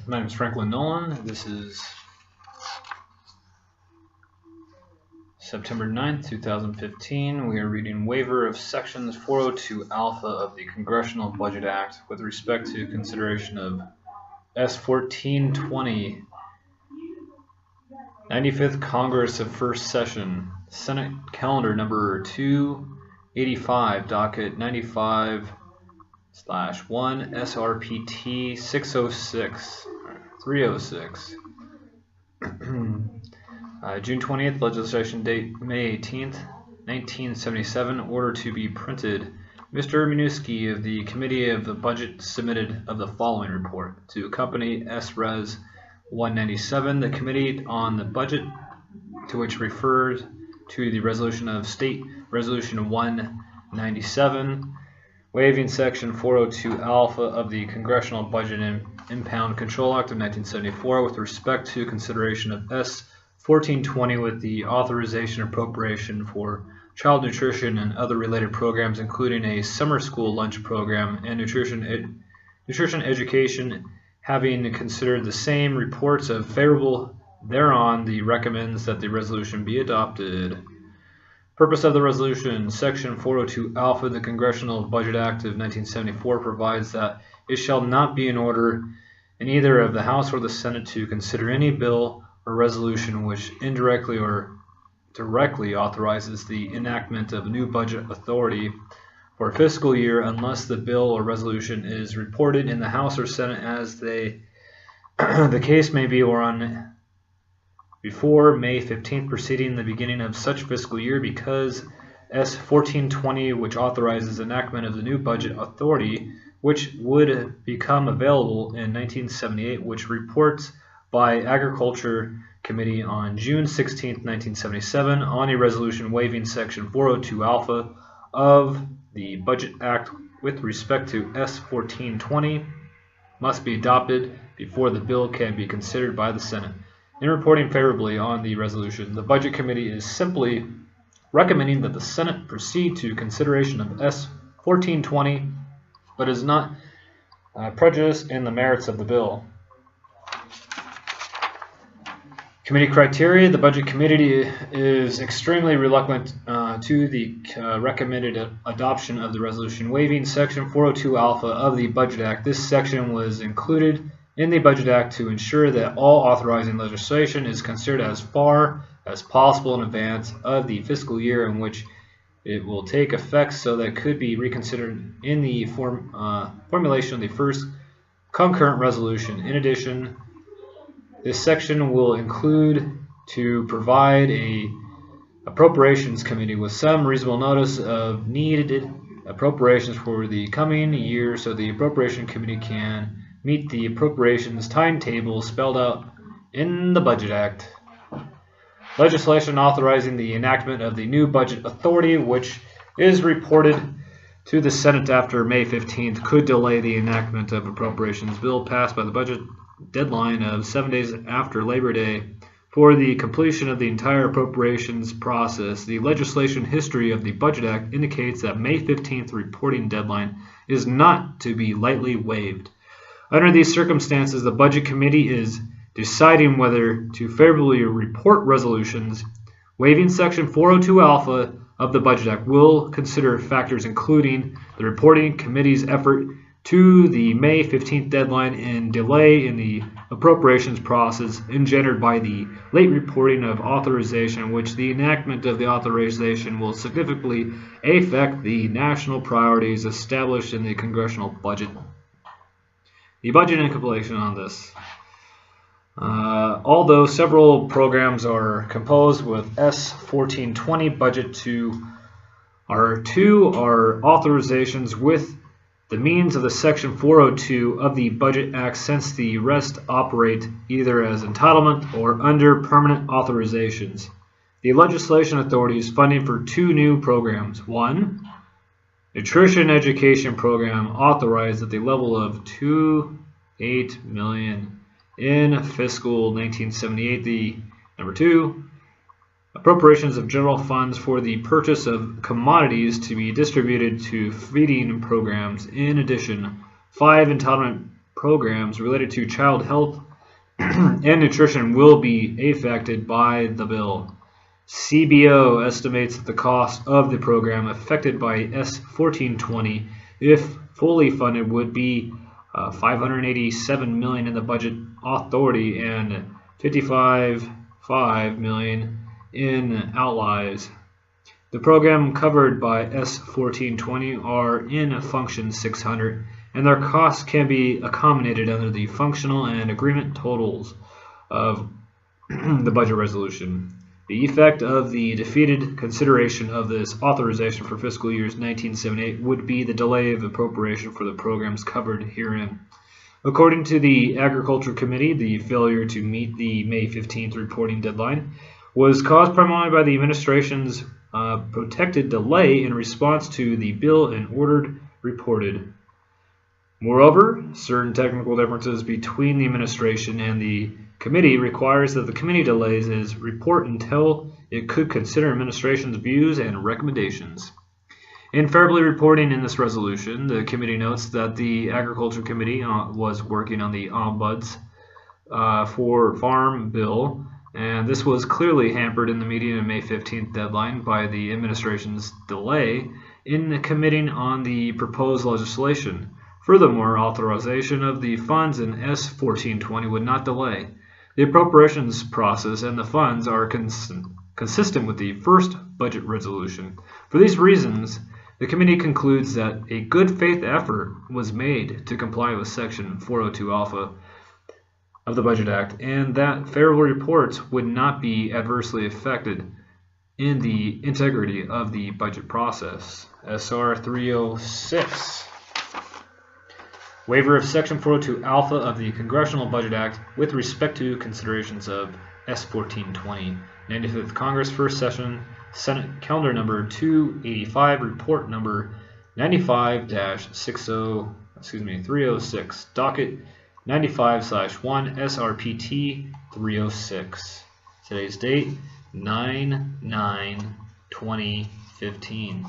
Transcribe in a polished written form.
My name is Franklin Nolan. This is September 9th, 2015. We are reading waiver of sections 402 alpha of the Congressional Budget Act with respect to consideration of S1420, 95th Congress of First Session, Senate Calendar Number 285, Docket 95/1, SRPT 306. June 20th, legislation date May 18th, 1977, order to be printed. Mr. Minuski of the Committee of the Budget submitted of the following report to accompany S-Res 197, the Committee on the Budget, to which referred to the resolution of State Resolution 197, waiving Section 402 alpha of the Congressional Budget and Impound Control Act of 1974 with respect to consideration of S1420 with the authorization appropriation for child nutrition and other related programs, including a summer school lunch program and nutrition education. Having considered the same reports of favorable thereon, the recommends that the resolution be adopted. Purpose of the resolution: Section 402 alpha of the Congressional Budget Act of 1974 provides that it shall not be in order in either of the House or the Senate to consider any bill or resolution which indirectly or directly authorizes the enactment of new budget authority for a fiscal year unless the bill or resolution is reported in the House or Senate as the case may be, or on before May 15th preceding the beginning of such fiscal year, because S1420, which authorizes enactment of the new budget authority, which would become available in 1978, which reports by Agriculture Committee on June 16, 1977, on a resolution waiving Section 402 alpha of the Budget Act with respect to S1420, must be adopted before the bill can be considered by the Senate. In reporting favorably on the resolution, the Budget Committee is simply recommending that the Senate proceed to consideration of S1420, but is not prejudiced in the merits of the bill. Committee criteria: the Budget Committee is extremely reluctant to the recommended adoption of the resolution waiving Section 402 alpha of the Budget Act. This section was included in the Budget Act to ensure that all authorizing legislation is considered as far as possible in advance of the fiscal year in which it will take effect, so that it could be reconsidered in the formulation of the first concurrent resolution. In addition, this section will include to provide a appropriations committee with some reasonable notice of needed appropriations for the coming year, so the appropriation committee can meet the appropriations timetable spelled out in the Budget Act. Legislation authorizing the enactment of the new budget authority, which is reported to the Senate after May 15th, could delay the enactment of appropriations bill passed by the budget deadline of 7 days after Labor Day for the completion of the entire appropriations process. The legislation history of the Budget Act indicates that May 15th reporting deadline is not to be lightly waived. Under these circumstances, the Budget Committee is deciding whether to favorably report resolutions waiving Section 402 alpha of the Budget Act. Will consider factors including the reporting committee's effort to the May 15th deadline and delay in the appropriations process engendered by the late reporting of authorization, which the enactment of the authorization will significantly affect the national priorities established in the congressional budget. The budget incomplete on this. Although several programs are composed with S1420 budget two are authorizations with the means of the Section 402 of the Budget Act, since the rest operate either as entitlement or under permanent authorizations. The legislation authority is funding for two new programs. One, nutrition education program authorized at the level of $2.8 million in fiscal 1978. The number two, appropriations of general funds for the purchase of commodities to be distributed to feeding programs. In addition, 5 entitlement programs related to child health and nutrition will be affected by the bill. CBO estimates that the cost of the program affected by S1420, if fully funded, would be $587 million in the budget authority and $55.5 million in outlays. The program covered by S1420 are in Function 600, and their costs can be accommodated under the functional and agreement totals of the budget resolution. The effect of the defeated consideration of this authorization for fiscal years 1978 would be the delay of appropriation for the programs covered herein. According to the Agriculture Committee, the failure to meet the May 15th reporting deadline was caused primarily by the administration's protected delay in response to the bill and ordered reported. Moreover, certain technical differences between the administration and the committee requires that the committee delays its report until it could consider administration's views and recommendations. In favorably reporting in this resolution, the committee notes that the Agriculture Committee was working on the ombuds for Farm Bill, and this was clearly hampered in the meeting of May 15th deadline by the administration's delay in committing on the proposed legislation. Furthermore, authorization of the funds in S1420 would not delay. The appropriations process and the funds are consistent with the first budget resolution. For these reasons, the committee concludes that a good faith effort was made to comply with Section 402 Alpha of the Budget Act, and that favorable reports would not be adversely affected in the integrity of the budget process. SR 306. Waiver of Section 402 Alpha of the Congressional Budget Act with respect to considerations of S1420. 95th Congress, First Session, Senate Calendar Number 285, Report Number 95-306, Docket 95/1, SRPT 306. Today's date, 9/9/2015.